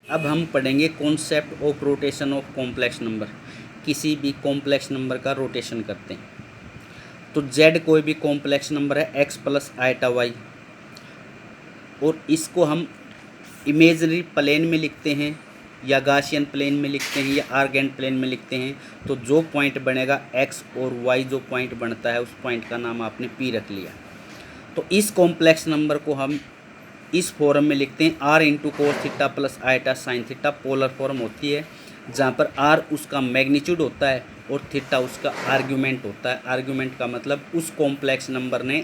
अब हम पढ़ेंगे concept of rotation of complex number. किसी भी कॉम्प्लेक्स नंबर का रोटेशन करते हैं तो z कोई भी कॉम्प्लेक्स नंबर है x प्लस आइटा y, और इसको हम इमेजनरी प्लेन में लिखते हैं या गाशियन प्लेन में लिखते हैं या आर्गेंट प्लेन में लिखते हैं। तो जो पॉइंट बनेगा x और y जो पॉइंट बनता है उस पॉइंट का नाम आपने p रख लिया। तो इस कॉम्प्लेक्स नंबर को हम इस फॉर्म में लिखते हैं r into cos theta plus iota sine theta. Polar form होती है जहाँ पर r उसका मैग्नीट्यूड होता है और थीटा उसका आर्ग्यूमेंट होता है। आर्ग्यूमेंट का मतलब उस कॉम्प्लेक्स नंबर ने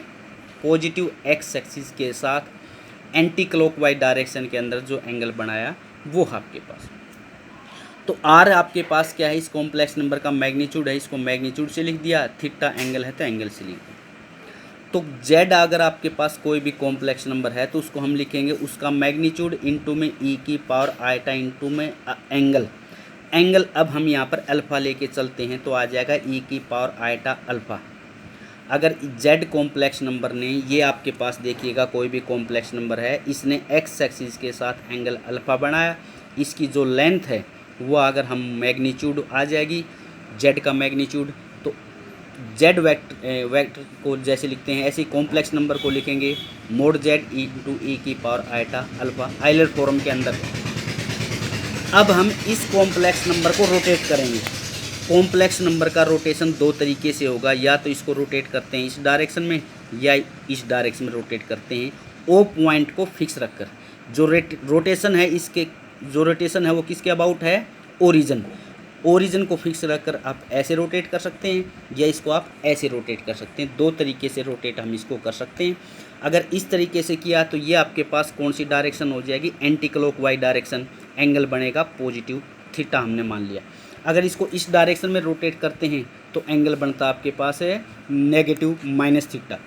पॉजिटिव x एक्सिस के साथ एंटी क्लॉकवाइज डायरेक्शन के अंदर जो एंगल बनाया वो आपके पास। तो r आपके पास क्या है, इस कॉम्प्लेक्स नंबर का मैग्नीट्यूड है, इसको मैग्नीट्यूड से लिख दिया। थीटा एंगल है तो एंगल से लिख दिया। तो z अगर आपके पास कोई भी कॉम्प्लेक्स नंबर है तो उसको हम लिखेंगे उसका मैग्नीट्यूड इंटू में e की पावर आइटा इंटू में एंगल। एंगल अब हम यहाँ पर अल्फ़ा लेके चलते हैं तो आ जाएगा e की पावर आइटा अल्फ़ा। अगर z कॉम्प्लेक्स नंबर ने, ये आपके पास देखिएगा कोई भी कॉम्प्लेक्स नंबर है, इसने x एक्सिस के साथ एंगल अल्फ़ा बनाया, इसकी जो लेंथ है वो अगर हम मैग्नीट्यूड आ जाएगी z का मैग्नीट्यूड, तो z वेक्टर को जैसे लिखते हैं ऐसे ही कॉम्प्लेक्स नंबर को लिखेंगे मोड z इंटू ई की power iota alpha Euler form के अंदर। अब हम इस कॉम्प्लेक्स नंबर को रोटेट करेंगे। कॉम्प्लेक्स नंबर का रोटेशन दो तरीके से होगा, या तो इसको रोटेट करते हैं इस डायरेक्शन में या इस डायरेक्शन में रोटेट करते हैं ओ पॉइंट को फिक्स रखकर। जो रोटेशन है इसके, जो रोटेशन है वो किसके अबाउट है, ओरिजिन। ओरिजिन को फिक्स रखकर आप ऐसे रोटेट कर सकते हैं या इसको आप ऐसे रोटेट कर सकते हैं। दो तरीके से रोटेट हम इसको कर सकते हैं। अगर इस तरीके से किया तो ये आपके पास कौन सी डायरेक्शन हो जाएगी, एंटी क्लॉकवाइज डायरेक्शन। एंगल बनेगा पॉजिटिव थीटा हमने मान लिया। अगर इसको इस डायरेक्शन में रोटेट करते हैं तो एंगल बनता आपके पास है नेगेटिव माइनस थीटा।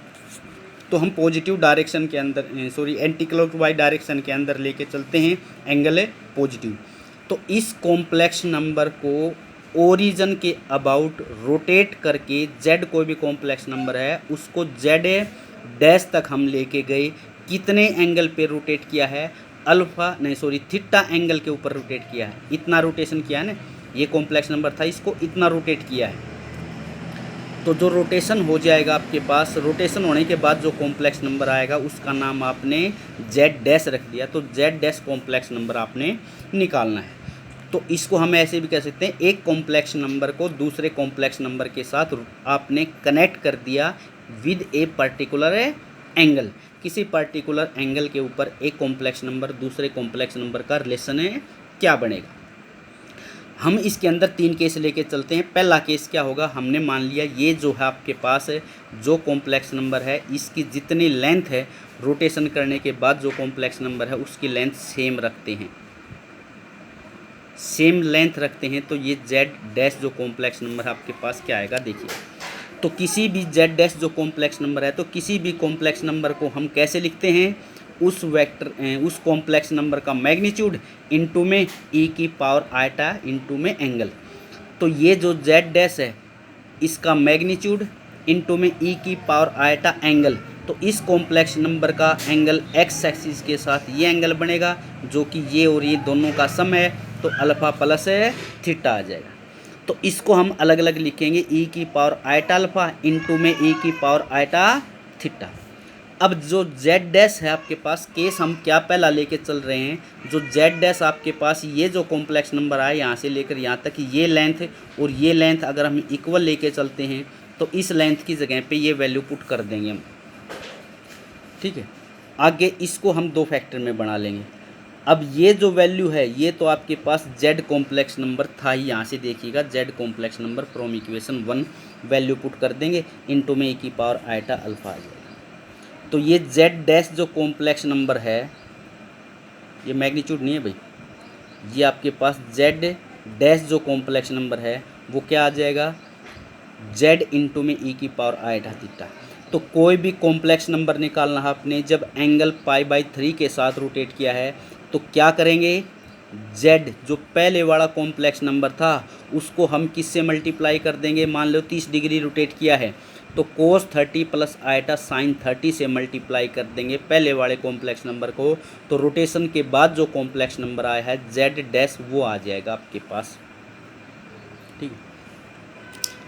तो हम पॉजिटिव डायरेक्शन के अंदर, एंटी क्लॉकवाइज डायरेक्शन के अंदर लेके चलते हैं, एंगल है पॉजिटिव। तो इस कॉम्प्लेक्स नंबर को ओरिजिन के अबाउट रोटेट करके z कोई भी कॉम्प्लेक्स नंबर है उसको z डैश तक हम लेके गए। कितने एंगल पे रोटेट किया है, थीटा एंगल के ऊपर रोटेट किया है। इतना रोटेशन किया है ना, ये कॉम्प्लेक्स नंबर था, इसको इतना रोटेट किया है। तो जो रोटेशन हो जाएगा आपके पास, रोटेशन होने के बाद जो कॉम्प्लेक्स नंबर आएगा उसका नाम आपने z डैश रख दिया। तो z डैश कॉम्प्लेक्स नंबर आपने निकालना है। तो इसको हम ऐसे भी कह सकते हैं, एक कॉम्प्लेक्स नंबर को दूसरे कॉम्प्लेक्स नंबर के साथ आपने कनेक्ट कर दिया विद ए पर्टिकुलर एंगल। किसी पर्टिकुलर एंगल के ऊपर एक कॉम्प्लेक्स नंबर दूसरे कॉम्प्लेक्स नंबर का रिलेशन है क्या बनेगा। हम इसके अंदर तीन केस लेके चलते हैं। पहला केस क्या होगा, हमने मान लिया ये जो है आपके पास है जो कॉम्प्लेक्स नंबर है इसकी जितनी लेंथ है रोटेशन करने के बाद जो कॉम्प्लेक्स नंबर है उसकी लेंथ सेम रखते हैं, सेम लेंथ रखते हैं। तो ये z डैश जो कॉम्प्लेक्स नंबर आपके पास क्या आएगा देखिए। तो किसी भी z डैश जो कॉम्प्लेक्स नंबर है, तो किसी भी कॉम्प्लेक्स नंबर को हम कैसे लिखते हैं, उस वेक्टर उस कॉम्प्लेक्स नंबर का मैग्नीट्यूड इंटू में e की पावर आइटा इंटू में एंगल। तो ये जो z डैश है इसका मैग्नीट्यूड इंटू में e की पावर आइटा एंगल। तो इस कॉम्प्लेक्स नंबर का एंगल x एक्सिस के साथ ये एंगल बनेगा जो कि ये और ये दोनों का सम है, तो अल्फ़ा प्लस थीटा आ जाएगा। तो इसको हम अलग अलग लिखेंगे, e की पावर आइटा अल्फ़ा इंटू में e की पावर आइटा थीटा। अब जो z डैश है आपके पास, केस हम क्या पहला लेके चल रहे हैं, जो z डैश आपके पास ये जो कॉम्प्लेक्स नंबर आए यहाँ से लेकर यहाँ तक ये लेंथ और ये लेंथ अगर हम इक्वल लेके चलते हैं तो इस लेंथ की जगह पे ये वैल्यू पुट कर देंगे हम, ठीक है। आगे इसको हम दो फैक्टर में बना लेंगे। अब ये जो वैल्यू है ये तो आपके पास z कॉम्प्लेक्स नंबर था ही, यहाँ से देखिएगा z complex number from equation 1 value put कर देंगे इंटू में e की पावर आइटा अल्फ़ा आ जाएगा। तो ये z डैश जो कॉम्प्लेक्स नंबर है, ये मैग्नीट्यूड नहीं है भाई, ये आपके पास z डैश जो कॉम्प्लेक्स नंबर है वो क्या आ जाएगा, z इंटू में e की पावर आइटा थीटा। तो कोई भी कॉम्प्लेक्स नंबर निकालना है आपने, जब एंगल π/3 के साथ रोटेट किया है तो क्या करेंगे, z जो पहले वाला कॉम्प्लेक्स नंबर था उसको हम किससे मल्टीप्लाई कर देंगे। मान लो 30 डिग्री रोटेट किया है तो कोस 30 प्लस आयटा साइन 30 से मल्टीप्लाई कर देंगे पहले वाले कॉम्प्लेक्स नंबर को, तो रोटेशन के बाद जो कॉम्प्लेक्स नंबर आया है जेड डैश वो आ जाएगा आपके पास। ठीक है,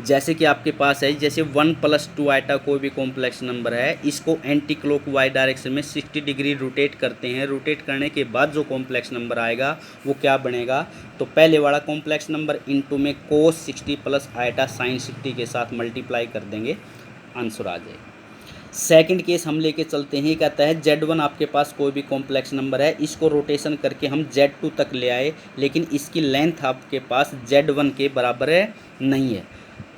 जैसे कि आपके पास है जैसे 1 + 2 आयटा कोई भी कॉम्प्लेक्स नंबर है, इसको एंटी क्लॉक वाई डायरेक्शन में 60 डिग्री रोटेट करते हैं। रोटेट करने के बाद जो कॉम्प्लेक्स नंबर आएगा वो क्या बनेगा, तो पहले वाला कॉम्प्लेक्स नंबर इनटू में कोस 60 प्लस आयटा साइन 60 के साथ मल्टीप्लाई कर देंगे, आंसर आ जाएगा। सेकंड केस हम लेके चलते हैं, कहता है Z1 आपके पास कोई भी कॉम्प्लेक्स नंबर है, इसको रोटेशन करके हम Z2 तक ले आए, लेकिन इसकी लेंथ आपके पास Z1 के बराबर है नहीं है।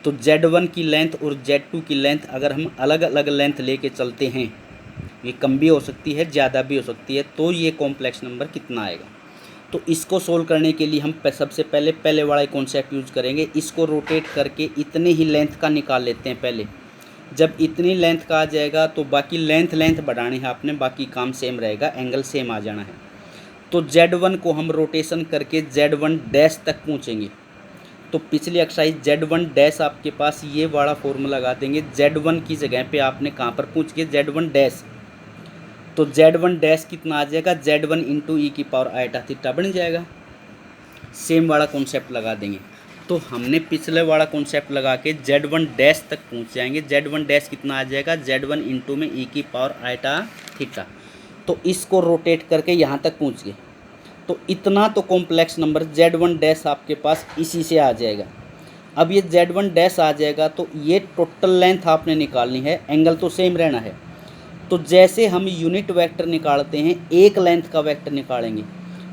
तो Z1 की लेंथ और Z2 की लेंथ अगर हम अलग अलग लेंथ लेके चलते हैं, ये कम भी हो सकती है ज़्यादा भी हो सकती है, तो ये कॉम्प्लेक्स नंबर कितना आएगा। तो इसको सोल्व करने के लिए हम सबसे पहले वाला कॉन्सेप्ट यूज़ करेंगे। इसको रोटेट करके इतने ही लेंथ का निकाल लेते हैं पहले। जब इतनी लेंथ का आ जाएगा तो बाकी लेंथ बढ़ानी है आपने, बाकी काम सेम रहेगा, एंगल सेम आ जाना है। तो Z1 को हम रोटेशन करके Z1 डैश तक पहुँचेंगे। तो पिछली एक्सरसाइज Z1 डैश आपके पास ये वाला फॉर्मूला लगा देंगे, Z1 की जगह पे आपने कहाँ पर पूछ के Z1 डैश, तो Z1 डैश कितना आ जाएगा, Z1 इंटू ई की पावर आयटा थीटा बन जाएगा। सेम वाला कॉन्सेप्ट लगा देंगे। तो हमने पिछले वाला कॉन्सेप्ट लगा के Z1 डैश तक पहुँच जाएंगे। Z1 डैश कितना आ जाएगा, Z1 इंटू में ई की पावर आयटा थीटा। तो इसको रोटेट करके यहाँ तक पहुँच गए, तो इतना तो कॉम्प्लेक्स नंबर Z1 डैश आपके पास इसी से आ जाएगा। अब ये Z1 डैश आ जाएगा तो ये टोटल लेंथ आपने निकालनी है, एंगल तो सेम रहना है। तो जैसे हम यूनिट वेक्टर निकालते हैं, एक लेंथ का वेक्टर निकालेंगे।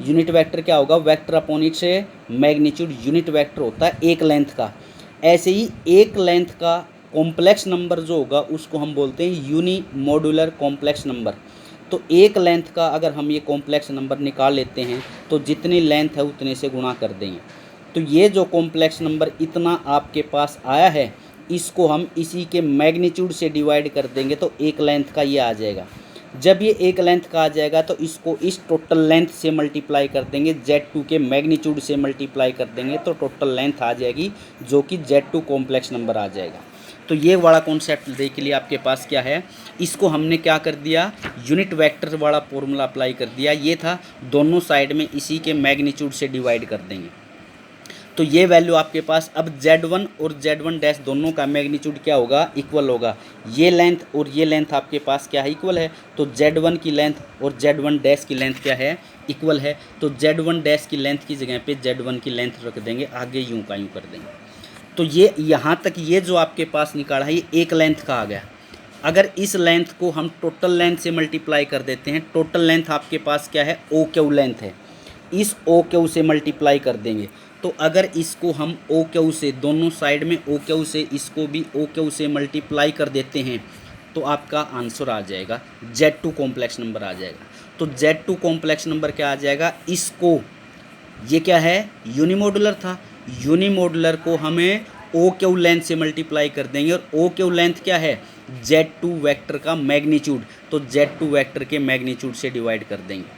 यूनिट वेक्टर क्या होगा, वेक्टर अपॉन इट से मैग्नीट्यूड यूनिट वेक्टर होता है एक लेंथ का। ऐसे ही एक लेंथ का कॉम्प्लेक्स नंबर जो होगा उसको हम बोलते हैं यूनी मॉड्यूलर कॉम्प्लेक्स नंबर। तो एक लेंथ का अगर हम ये कॉम्प्लेक्स नंबर निकाल लेते हैं तो जितनी लेंथ है उतने से गुणा कर देंगे। तो ये जो कॉम्प्लेक्स नंबर इतना आपके पास आया है, इसको हम इसी के मैग्नीट्यूड से डिवाइड कर देंगे तो एक लेंथ का ये आ जाएगा। जब ये एक लेंथ का आ जाएगा तो इसको इस टोटल लेंथ से मल्टीप्लाई कर देंगे, Z2 के मैग्नीट्यूड से मल्टीप्लाई कर देंगे तो टोटल लेंथ आ जाएगी, जो कि Z2 कॉम्प्लेक्स नंबर आ जाएगा। तो ये वाला कॉन्सेप्ट देखने के लिए आपके पास क्या है, इसको हमने क्या कर दिया, यूनिट वेक्टर वाला फॉर्मूला अप्लाई कर दिया। ये था दोनों साइड में इसी के मैग्नीट्यूड से डिवाइड कर देंगे। तो ये वैल्यू आपके पास अब Z1 और Z1 डैश दोनों का मैग्नीट्यूड क्या होगा, इक्वल होगा। ये लेंथ और ये लेंथ आपके पास क्या है, इक्वल है। तो Z1 की लेंथ और Z1 डैश की लेंथ क्या है, इक्वल है। तो Z1 डैश की लेंथ की जगह पे Z1 की लेंथ रख देंगे, आगे यूं का यूं कर देंगे। तो ये यहाँ तक ये जो आपके पास निकाला है ये एक लेंथ का आ गया। अगर इस लेंथ को हम टोटल लेंथ से मल्टीप्लाई कर देते हैं, टोटल लेंथ आपके पास क्या है, OQ लेंथ है, इस OQ से मल्टीप्लाई कर देंगे। तो अगर इसको हम OQ से दोनों साइड में OQ से इसको भी OQ से मल्टीप्लाई कर देते हैं तो आपका आंसर आ जाएगा Z2 कॉम्प्लेक्स नंबर आ जाएगा। तो Z2 कॉम्प्लेक्स नंबर क्या आ जाएगा, इसको ये क्या है, यूनिमॉड्यूलर था, यूनिमॉड्यूलर को हमें OQ लेंथ से मल्टीप्लाई कर देंगे और OQ लेंथ क्या है, Z2 वेक्टर का मैग्नीट्यूड। तो Z2 वेक्टर के मैग्नीट्यूड से डिवाइड कर देंगे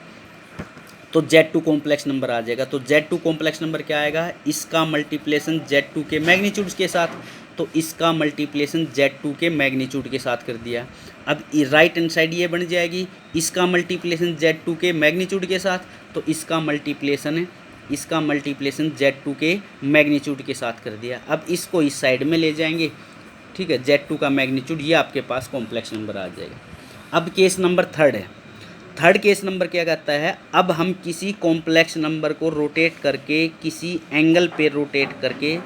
तो Z2 कॉम्प्लेक्स नंबर आ जाएगा। तो Z2 कॉम्प्लेक्स नंबर क्या आएगा, इसका मल्टीप्लेशन Z2 के मैग्नीट्यूड के साथ, तो इसका मल्टीप्लेशन Z2 के मैग्नीट्यूड के साथ कर दिया। अब राइट हैंड साइड ये बन जाएगी, इसका मल्टीप्लेशन Z2 के मैग्नीट्यूड के साथ, तो इसका मल्टीप्लेशन Z2 के मैग्नीट्यूड के साथ कर दिया। अब इसको इस साइड में ले जाएंगे, ठीक है, Z2 का मैग्नीट्यूड, ये आपके पास कॉम्प्लेक्स नंबर आ जाएगा। अब केस नंबर थर्ड है। थर्ड केस नंबर क्या कहता है, अब हम किसी कॉम्प्लेक्स नंबर को रोटेट करके किसी एंगल पे रोटेट करके,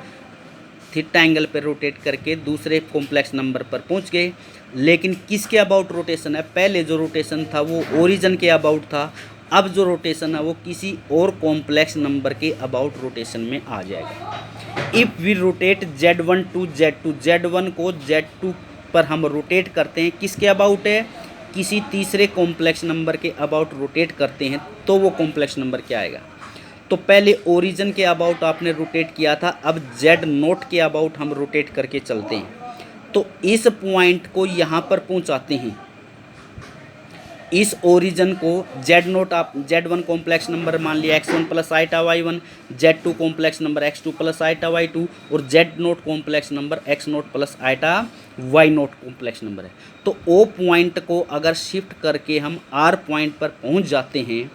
थीटा एंगल पे रोटेट करके दूसरे कॉम्प्लेक्स नंबर पर पहुंच गए, लेकिन किसके अबाउट रोटेशन है, पहले जो रोटेशन था वो ओरिजिन के अबाउट था, अब जो रोटेशन है वो किसी और कॉम्प्लेक्स नंबर के अबाउट रोटेशन में आ जाएगा। If we rotate Z1 to Z2, Z1 को Z2 पर हम रोटेट करते हैं, किसके अबाउट है, किसी तीसरे कॉम्प्लेक्स नंबर के अबाउट रोटेट करते हैं, तो वो कॉम्प्लेक्स नंबर क्या आएगा। तो पहले ओरिजिन के अबाउट आपने रोटेट किया था, अब Z0 के अबाउट हम रोटेट करके चलते हैं। तो इस पॉइंट को यहाँ पर पहुँचाते हैं, इस ओरिजिन को Z0 आप Z1 कॉम्प्लेक्स नंबर मान लिया x1 plus iota y1, Z2 complex number x2 plus iota y2 और Z0 complex number x0 plus iota y naught complex number है। तो ओ पॉइंट को अगर शिफ्ट करके हम आर पॉइंट पर पहुंच जाते हैं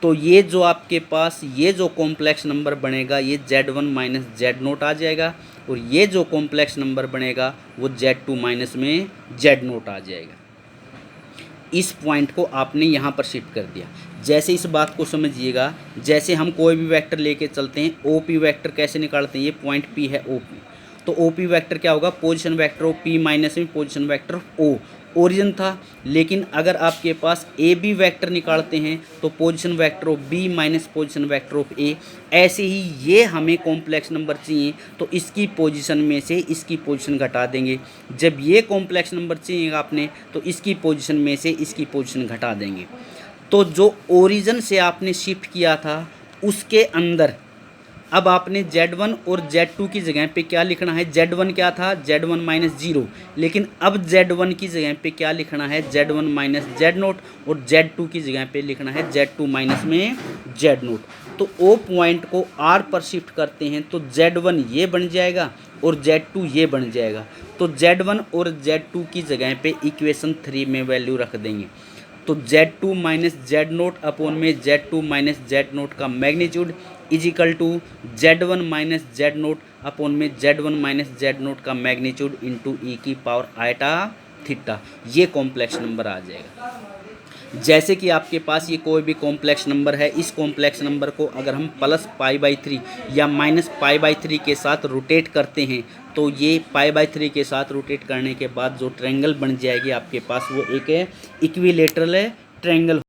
तो ये जो आपके पास ये जो कॉम्प्लेक्स नंबर बनेगा ये Z1 माइनस जेड नोट आ जाएगा, और ये जो कॉम्प्लेक्स नंबर बनेगा वो Z2 माइनस में जेड नोट आ जाएगा। इस पॉइंट को आपने यहाँ पर शिफ्ट कर दिया। जैसे इस बात को समझिएगा, जैसे हम कोई भी वेक्टर लेके चलते हैं, ओ पी वैक्टर कैसे निकालते हैं, ये पॉइंट पी है ओ पी, तो ओ पी वैक्टर क्या होगा, position vector of P minus में position vector of O, origin था। लेकिन अगर आपके पास ए बी वैक्टर निकालते हैं तो position vector of B minus position vector of A. ऐसे ही ये हमें कॉम्प्लेक्स नंबर चाहिए तो इसकी पोजीशन में से इसकी पोजीशन घटा देंगे। जब ये कॉम्प्लेक्स नंबर चाहिए आपने तो इसकी पोजीशन में से इसकी पोजीशन घटा देंगे। तो जो ओरिजिन से आपने शिफ्ट किया था उसके अंदर अब आपने Z1 और Z2 की जगह पे क्या लिखना है, Z1 क्या था, Z1 माइनस जीरो, लेकिन अब Z1 की जगह पे क्या लिखना है, Z1 माइनस जेड नोट, और Z2 की जगह पे लिखना है Z2 माइनस में जेड नोट। तो ओ पॉइंट को R पर शिफ्ट करते हैं तो Z1 ये बन जाएगा और Z2 ये बन जाएगा। तो Z1 और Z2 की जगह पे इक्वेशन 3 में वैल्यू रख देंगे। तो Z2 minus z naught upon में Z2 माइनस जेड नोट का magnitude is equal to Z1 minus z naught upon में Z1 माइनस जेड नोट का मैग्नीट्यूड इंटू ई की पावर आइटा थीटा। ये कॉम्प्लेक्स नंबर आ जाएगा। जैसे कि आपके पास ये कोई भी कॉम्प्लेक्स नंबर है, इस कॉम्प्लेक्स नंबर को अगर हम प्लस π/3 या माइनस π/3 के साथ रोटेट करते हैं तो ये π/3 के साथ रोटेट करने के बाद जो ट्रायंगल बन जाएगी आपके पास वो एक इक्विलेटरल ट्रायंगल